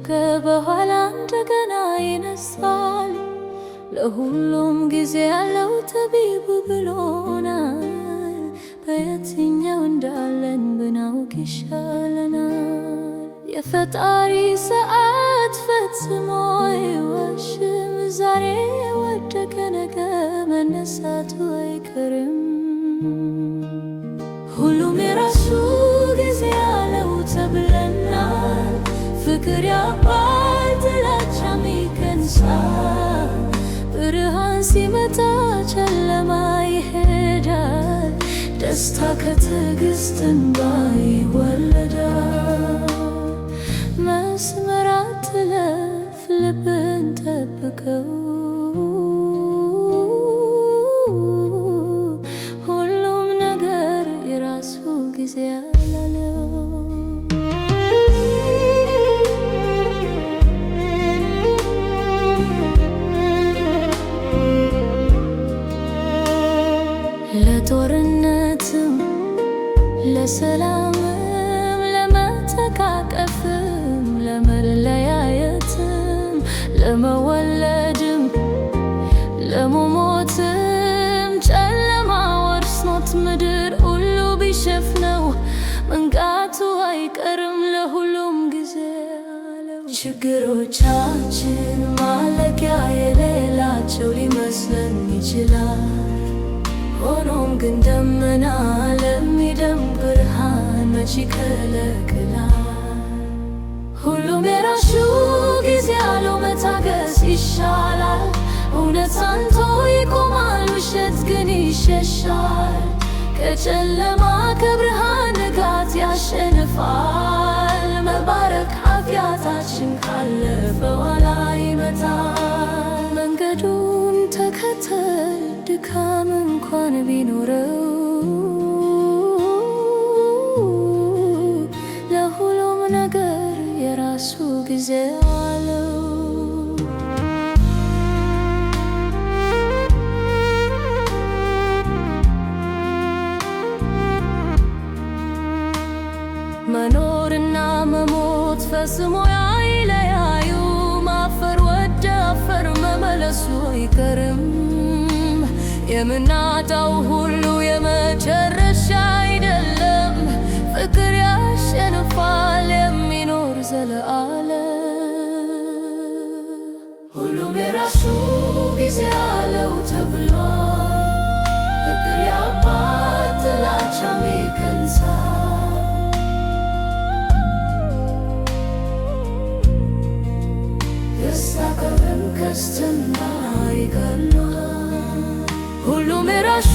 ከበኋላ እንደገና ይነሳል። ለሁሉም ጊዜ ያለው ጠቢቡ ብሎናል። በየትኛው እንዳለን ብናውቅ ይሻለናል። የፈጣሪ ሰዓት ፈጽሞ አይዋሽም። ዛሬ ወደቀ ነገ መነሳቱ አይቀርም። ሁሉም የራሱ ጊዜ ያለው ተብለናል። ፍቅር ያባል ጥላቻም ይከንሳል። ብርሃን ሲመጣ ጨለማ ይሄዳል። ደስታ ከትዕግስት እንባ ይወለዳል። መስመር አትለፍ፣ ልብን ጠብቀው። ሁሉም ነገር የራሱ ጊዜ ያለው። ለጦርነትም ለሰላምም ለመተቃቀፍም ለመለያየትም ለመወለድም ለመሞትም ጨለማ ወርስኖት ምድር ሁሉ ቢሸፍነው መንቃቱ አይቀርም። ለሁሉም ጊዜ አለው። ችግሮቻችን ማለቂያ የሌላቸው ሊመስለን ይችላል። ሆኖም ግን ደመና ለሚደምቅ ብርሃን መች ይከለክላል? ሁሉም የራሱ ጊዜ ያለው መታገስ ይሻላል። እውነት ጸንቶ ይቆማል፣ ውሸት ግን ይሸሻል። ከጨለማ ከብርሃን ንጋት ያሸንፋል። መባረክ ኃጢአታችን ካለፈ ኋላ ይመጣል። መንገዱን ተከተል ድካም እንኳን ቢኖረው፣ ለሁሉም ነገር የራሱ ጊዜ አለው። መኖርና መሞት ፈጽሞ አይለያዩ። ማፈር ወደ አፈር መመለሱ አይቀርም። የምናጣው ሁሉ የመጨረሻ አይደለም። ፍቅር ያሸንፋል የሚኖር ዘለዓለም። ሁሉም የራሱ ጊዜ አለው ተብሏል። ፍቅር ያባል ጥላቻም ይከንሳል። ደስታ ከትዕግስትና ይገድላል። ሁሉም የራሱ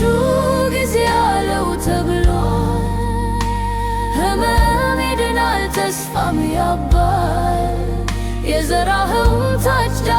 ጊዜ ያለው ተብሏል። ሕመም ይድናል፣ ተስፋም ያባል። የዘራኸውን ታጭዳ